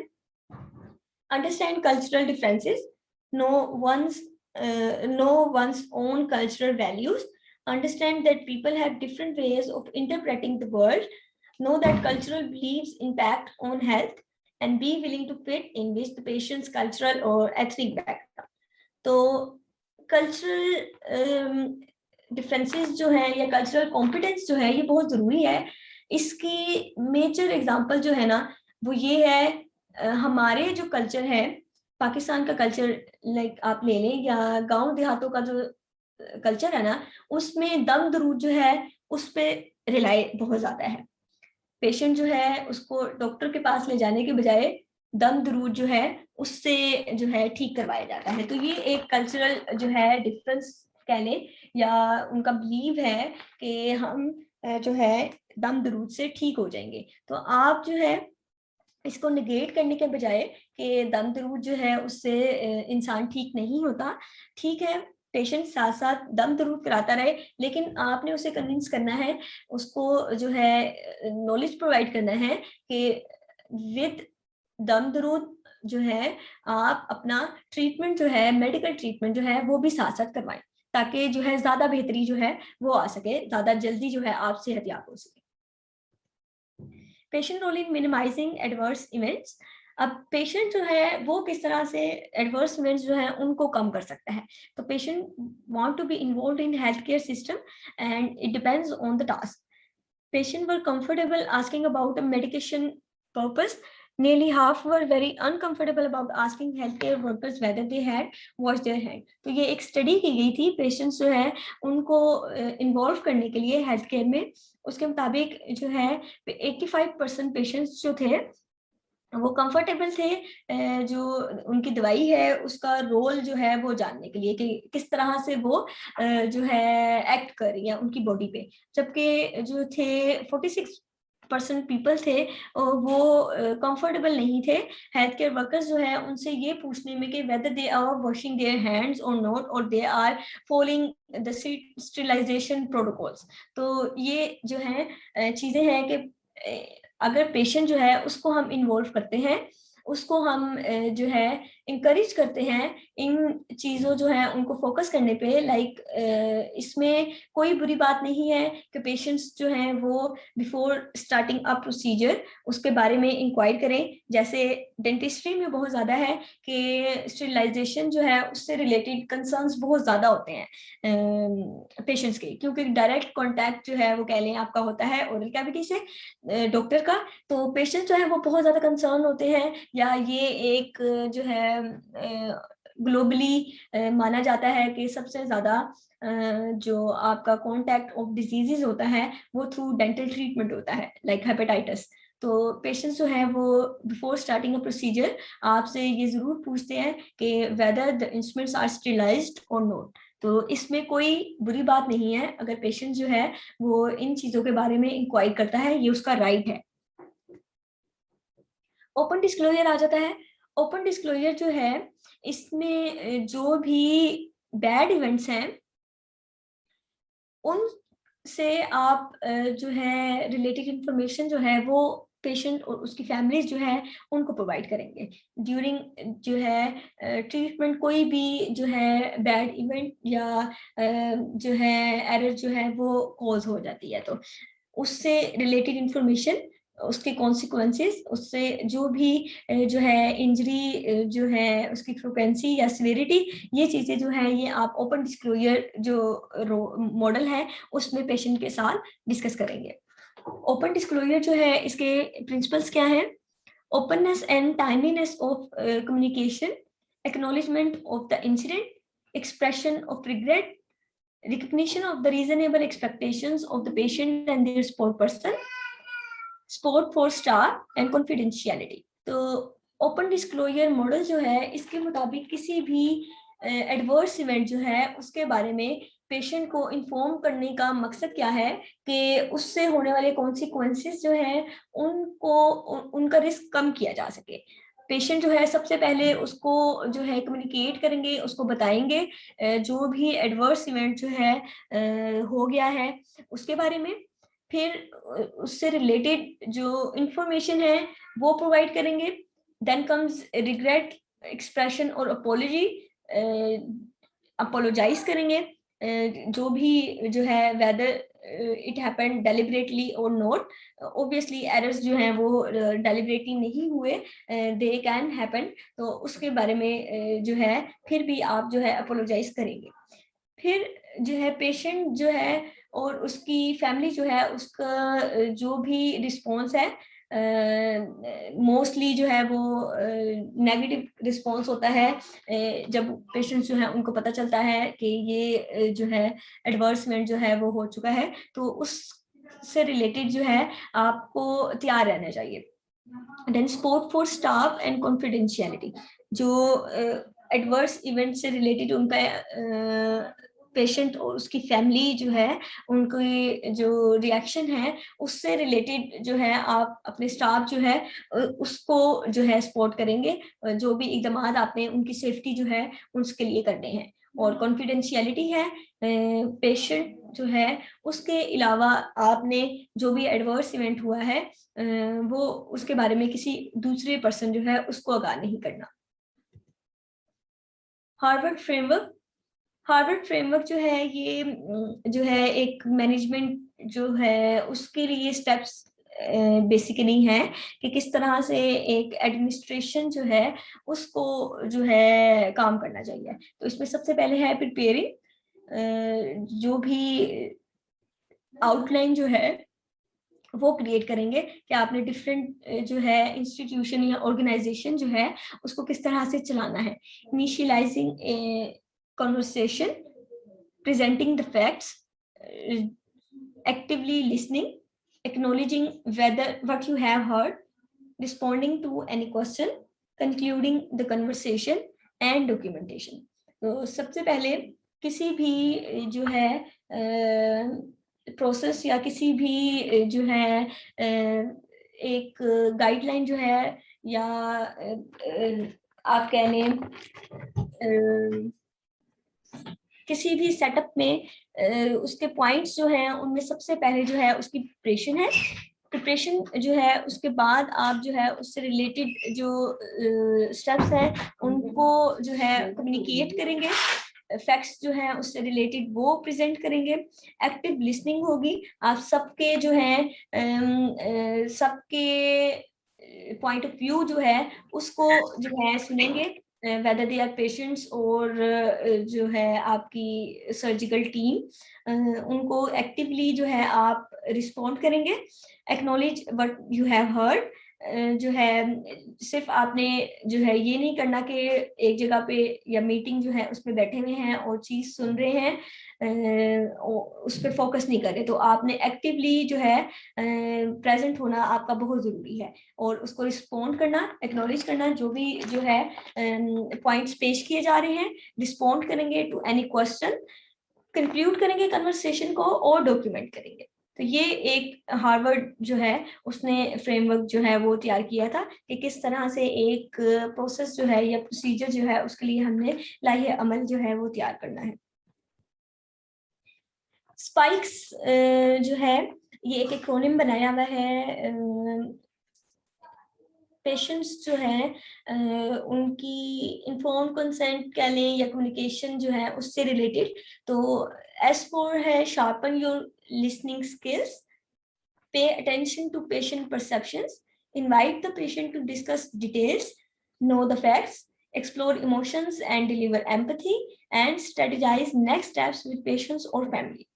understand cultural differences, know one's own cultural values, understand that people have different ways of interpreting the world, know that cultural beliefs impact on health and be willing to fit in with the patients cultural और ethnic background. तो cultural differences जो है या cultural competence जो है ये बहुत जरूरी है. इसकी मेजर एग्जांपल जो है ना वो ये है हमारे जो कल्चर है पाकिस्तान का कल्चर, लाइक आप ले लें या गांव देहातों का जो कल्चर है ना उसमें दम दरूद जो है उस पे रिलाई बहुत ज्यादा है. पेशेंट जो है उसको डॉक्टर के पास ले जाने के बजाय दम दरूद जो है उससे जो है ठीक करवाया जाता है. तो ये एक कल्चरल जो है डिफरेंस कह लें या उनका बिलीव है कि हम जो है दम दरूद से ठीक हो जाएंगे. तो आप जो है इसको निगेट करने के बजाय कि दम दरूद जो है उससे इंसान ठीक नहीं होता, ठीक है पेशेंट साथ साथ दम दरूद कराता रहे लेकिन आपने उसे कन्विंस करना है, उसको जो है नॉलेज प्रोवाइड करना है कि विद दम दरूद जो है आप अपना ट्रीटमेंट जो है मेडिकल ट्रीटमेंट जो है वो भी साथ साथ करवाएं ताकि जो है ज्यादा बेहतरी जो है वो आ सके, ज्यादा जल्दी जो है आप सेहतयाब हो सके. Patient role in minimising adverse events. अब पेशेंट जो है वो किस तरह से एडवर्स इवेंट्स जो है उनको कम कर सकता है. तो patient want to be involve in health care system and it depends on the task. Patient were comfortable asking about a medication purpose Nearly half were very uncomfortable about asking healthcare workers whether they had washed their hand. तो ये एक study की गई थी patients जो है उनको involve करने के लिए हेल्थ केयर में। उसके मुताबिक जो है 85% पेशेंट्स जो थे वो कंफर्टेबल थे जो उनकी दवाई है उसका रोल जो है वो जानने के लिए कि किस तरह से वो जो है एक्ट कर रही है उनकी बॉडी पे। जबकि जो थे 46% पीपल थे वो कंफर्टेबल नहीं थे हेल्थ केयर वर्कर्स जो है उनसे ये पूछने में कि whether they are washing their hands or not और they are following the sterilisation protocols. तो ये जो है चीजें हैं कि अगर पेशेंट जो है उसको हम इन्वॉल्व करते हैं, उसको हम जो है इंकरेज करते हैं इन चीज़ों जो है उनको फोकस करने पे। लाइक इसमें कोई बुरी बात नहीं है कि पेशेंट्स जो हैं वो बिफोर स्टार्टिंग अ प्रोसीजर उसके बारे में इंक्वायर करें। जैसे डेंटिस्ट्री में बहुत ज़्यादा है कि स्टेरिलाइजेशन जो है उससे रिलेटेड कंसर्न्स बहुत ज़्यादा होते हैं पेशेंट्स के, क्योंकि डायरेक्ट कॉन्टैक्ट जो है वो कह लें आपका होता है ओरल कैविटी से डॉक्टर का। तो पेशेंट्स जो है वो बहुत ज़्यादा कंसर्न होते हैं, या ये एक जो है ग्लोबली माना जाता है कि सबसे ज़्यादा जो आपका कॉन्टैक्ट ऑफ डिजीजेज होता है वो थ्रू डेंटल ट्रीटमेंट होता है, लाइक हेपेटाइटिस। तो पेशेंट्स जो है वो बिफोर स्टार्टिंग अ प्रोसीजर आपसे ये ज़रूर पूछते हैं कि whether the instruments are sterilised or not. तो इसमें कोई बुरी बात नहीं है अगर पेशेंट जो है वो इन चीज़ों के बारे में इंक्वायर करता है, ये उसका राइट है। ओपन डिस्क्लोजर आ जाता है। ओपन डिस्क्लोजर जो है इसमें जो भी बैड इवेंट्स हैं उनसे आप जो है रिलेटेड इंफॉर्मेशन जो है वो पेशेंट और उसकी फैमिलीज जो है उनको प्रोवाइड करेंगे ड्यूरिंग जो है ट्रीटमेंट। कोई भी जो है बैड इवेंट या जो है एरर जो है वो कॉज हो जाती है तो उससे रिलेटेड इंफॉर्मेशन, उसके कॉन्सिक्वेंसेस, उससे जो भी जो है इंजरी जो है उसकी फ्रिक्वेंसी या सिवियरिटी, ये चीज़ें जो है ये आप ओपन डिस्क्लोजर जो मॉडल है उसमें पेशेंट के साथ डिस्कस करेंगे। ओपन डिस्क्लोजर जो है इसके प्रिंसिपल्स क्या है? openness and timeliness of communication, acknowledgement of the incident, expression of regret, recognition of the reasonable expectations of the patient and their support person, support for staff and confidentiality। तो open disclosure model जो है इसके मुताबिक किसी भी adverse event जो है उसके बारे में पेशेंट को इन्फॉर्म करने का मकसद क्या है कि उससे होने वाले कॉन्सिक्वेंसेस जो हैं उनको उनका रिस्क कम किया जा सके। पेशेंट जो है सबसे पहले उसको जो है कम्युनिकेट करेंगे, उसको बताएंगे जो भी एडवर्स इवेंट जो है हो गया है उसके बारे में। फिर उससे रिलेटेड जो इंफॉर्मेशन है वो प्रोवाइड करेंगे। देन कम्स रिग्रेट एक्सप्रेशन और अपोलॉजी, अपोलोजाइज करेंगे जो भी जो है वेदर इट हैपेंड डेलिबरेटली और नॉट। ऑब्वियसली एरर्स जो हैं वो डेलिबरेटली नहीं हुए, दे कैन हैपन, तो उसके बारे में जो है फिर भी आप जो है अपोलोजाइज करेंगे। फिर जो है पेशेंट जो है और उसकी फैमिली जो है उसका जो भी रिस्पॉन्स है मोस्टली जो है वो नेगेटिव रिस्पॉन्स होता है जब पेशेंट्स जो है उनको पता चलता है कि ये जो है एडवर्समेंट जो है वो हो चुका है, तो उससे रिलेटेड जो है आपको तैयार रहना चाहिए। Then support for staff and confidentiality, जो एडवर्स इवेंट से रिलेटेड उनका पेशेंट और उसकी फैमिली जो है उनकी जो रिएक्शन है उससे रिलेटेड जो है आप अपने स्टाफ जो है उसको जो है सपोर्ट करेंगे। जो भी इकदाम आपने उनकी सेफ्टी जो है उसके लिए करने हैं। और कॉन्फिडेंशियलिटी है पेशेंट जो है उसके अलावा आपने जो भी एडवर्स इवेंट हुआ है वो उसके बारे में किसी दूसरे पर्सन जो है उसको आगाह नहीं करना। हार्वर्ड फ्रेमवर्क, हार्वर्ड फ्रेमवर्क जो है ये जो है एक मैनेजमेंट जो है उसके लिए स्टेप्स बेसिकली है कि किस तरह से एक एडमिनिस्ट्रेशन जो है उसको जो है काम करना चाहिए। तो इसमें सबसे पहले है प्रिपेयरिंग, जो भी आउटलाइन जो है वो क्रिएट करेंगे कि आपने डिफरेंट जो है इंस्टीट्यूशन या ऑर्गेनाइजेशन जो है उसको किस तरह से चलाना है। Initialising A conversation, presenting the facts, actively listening, acknowledging whether what you have heard, responding to any question, concluding the conversation and documentation. तो सबसे पहले किसी भी जो है प्रोसेस या किसी भी जो है एक गाइडलाइन जो है या आप कह लें किसी भी सेटअप में उसके पॉइंट्स जो हैं उनमें सबसे पहले जो है उसकी प्रिपरेशन है। प्रिपरेशन जो है उसके बाद आप जो है उससे रिलेटेड जो स्टेप्स हैं उनको जो है कम्युनिकेट करेंगे, फैक्ट्स जो है उससे रिलेटेड वो प्रेजेंट करेंगे। एक्टिव लिसनिंग होगी, आप सबके जो है सबके पॉइंट ऑफ व्यू जो है उसको जो है सुनेंगे, whether they are patients और जो है आपकी सर्जिकल टीम, उनको एक्टिवली जो है आप रिस्पॉन्ड करेंगे। Acknowledge what you have heard, जो है सिर्फ आपने जो है ये नहीं करना कि एक जगह पे या मीटिंग जो है उसमें बैठे हुए हैं और चीज सुन रहे हैं, उस पर फोकस नहीं कर रहे, तो आपने एक्टिवली जो है प्रेजेंट होना आपका बहुत जरूरी है और उसको रिस्पॉन्ड करना, एक्नॉलेज करना, जो भी जो है पॉइंट्स पेश किए जा रहे हैं, रिस्पॉन्ड करेंगे टू एनी क्वेश्चन, कंक्लूड करेंगे कन्वर्सेशन को और डॉक्यूमेंट करेंगे। तो ये एक हार्वर्ड जो है उसने फ्रेमवर्क जो है वो तैयार किया था कि किस तरह से एक प्रोसेस जो है या प्रोसीजर जो है उसके लिए हमने लाइहे अमल जो है वो तैयार करना है। स्पाइक्स जो है ये एक एक्रोनिम बनाया हुआ है। पेशेंट्स जो है उनकी इन्फॉर्म कंसेंट कह लें या कम्युनिकेशन जो है उससे रिलेटेड, तो S4 है sharpen your listening skills, pay attention to patient perceptions, invite the patient to discuss details, know the facts, explore emotions and deliver empathy, and strategize next steps with patients or family।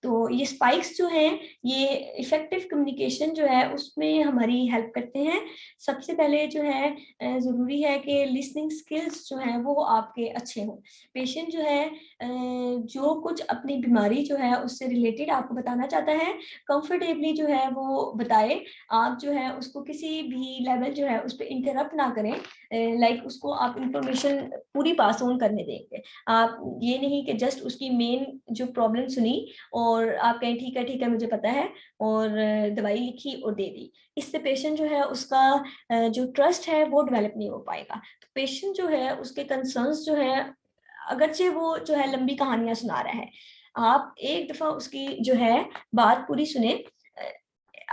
तो ये spikes जो हैं ये effective communication जो है उसमें हमारी help करते हैं। सबसे पहले जो है ज़रूरी है कि लिसनिंग स्किल्स जो हैं वो आपके अच्छे हों। पेशेंट जो है जो कुछ अपनी बीमारी जो है उससे रिलेटेड आपको बताना चाहता है, कंफर्टेबली जो है वो बताए। आप जो है उसको किसी भी लेवल जो है उस पर इंटरप्ट ना करें, लाइक उसको आप इंफॉर्मेशन पूरी पास ऑन करने देंगे। आप ये नहीं कि जस्ट उसकी मेन जो प्रॉब्लम सुनी और आप कहें ठीक है मुझे पता है और दवाई लिखी और दे दी। इससे पेशेंट जो है उसका जो ट्रस्ट है वो डेवलप नहीं हो पाएगा। तो पेशेंट जो है उसके कंसर्न्स जो है अगरचे वो जो है लंबी कहानियां सुना रहा है, आप एक दफा उसकी जो है बात पूरी सुने।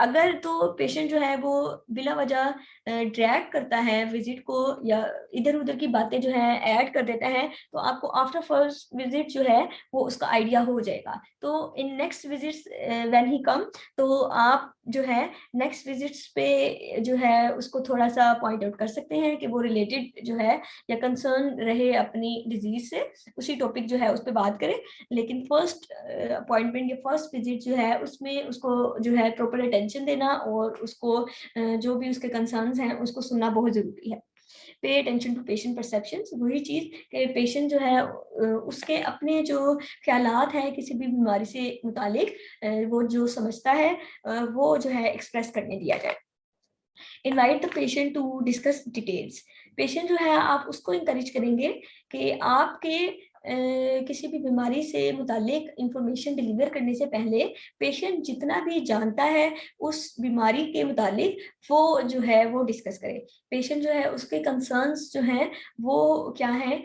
अगर तो पेशेंट जो है वो बिला वजह ड्रैग करता है विजिट को या इधर उधर की बातें जो है ऐड कर देता है, तो आपको आफ्टर फर्स्ट विजिट जो है वो उसका आइडिया हो जाएगा। तो in next visits when he come, तो आप जो है नेक्स्ट विजिट्स पे जो है उसको थोड़ा सा पॉइंट आउट कर सकते हैं कि वो रिलेटेड जो है या कंसर्न रहे अपनी डिजीज से, उसी टॉपिक जो है उस पर बात करें। लेकिन फर्स्ट अपॉइंटमेंट या फर्स्ट विजिट जो है उसमें उसको जो है प्रॉपर अटेंशन देना और उसको जो भी उसके कंसर्न्स हैं उसको सुनना बहुत जरूरी है। पे अटेंशन टू पेशेंट परसेप्शंस, वही चीज कि पेशेंट जो है उसके अपने जो ख्यालात हैं किसी भी बीमारी से मुतालिक वो जो समझता है वो जो है एक्सप्रेस करने दिया जाए। Invite the patient to discuss details, patient जो है आप उसको इंकरेज करेंगे कि आपके किसी भी बीमारी से मुतालिक इंफॉर्मेशन डिलीवर करने से पहले पेशेंट जितना भी जानता है उस बीमारी के मुतालिक वो जो है वो डिस्कस करे। पेशेंट जो है उसके कंसर्न्स जो हैं वो क्या है,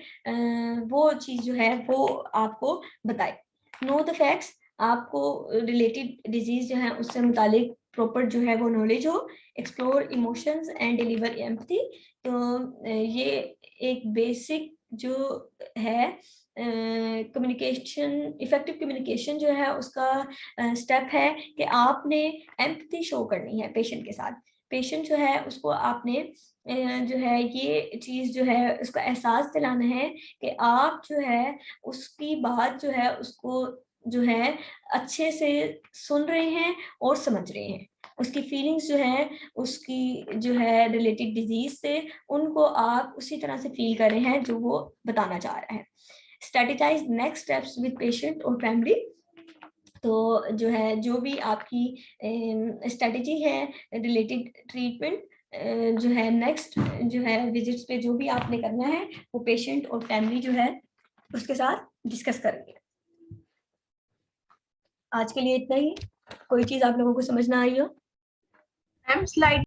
वो चीज़ जो है वो आपको बताए। नो द फैक्ट्स, आपको रिलेटेड डिजीज जो है उससे मुतालिक प्रॉपर जो है वो नॉलेज हो। Explore emotions and deliver empathy, तो ये एक बेसिक जो है कम्युनिकेशन, इफेक्टिव कम्युनिकेशन जो है उसका स्टेप है कि आपने एम्पैथी शो करनी है पेशेंट के साथ। पेशेंट जो है उसको आपने जो है ये चीज़ जो है उसका एहसास दिलाना है कि आप जो है उसकी बात जो है उसको जो है अच्छे से सुन रहे हैं और समझ रहे हैं। उसकी फीलिंग्स जो है, उसकी जो है रिलेटेड डिजीज से, उनको आप उसी तरह से फील कर रहे हैं जो वो बताना चाह रहा है। Strategise next steps with patient और फैमिली। तो जो है, जो भी आपकी स्ट्रेटेजी है रिलेटेड ट्रीटमेंट, जो है नेक्स्ट जो है विजिट्स पे जो भी आपने करना है, वो पेशेंट और फैमिली जो है उसके साथ डिस्कस करेंगे। आज के लिए इतना ही। कोई चीज आप लोगों को समझ ना आई हो? Ma'am slide